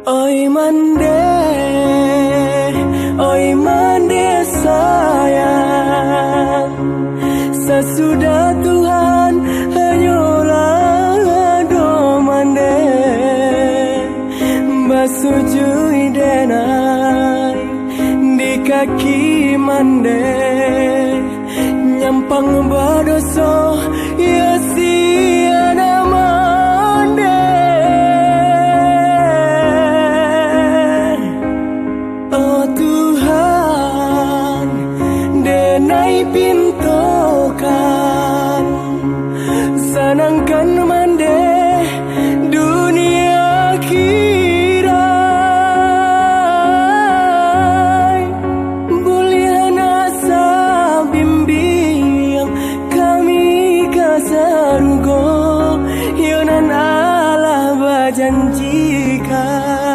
Oi mandeh sayang. Sesudah Tuhan hanyalah do mandeh, basujui denai di kaki mandeh, nyampang badoso ya siana mandeh. Oh Tuhan, denai pintokan, senangkan mandeh dunia akhirat. Bulian asa bimbing kami kasarugo, yonan Allah berjanjikan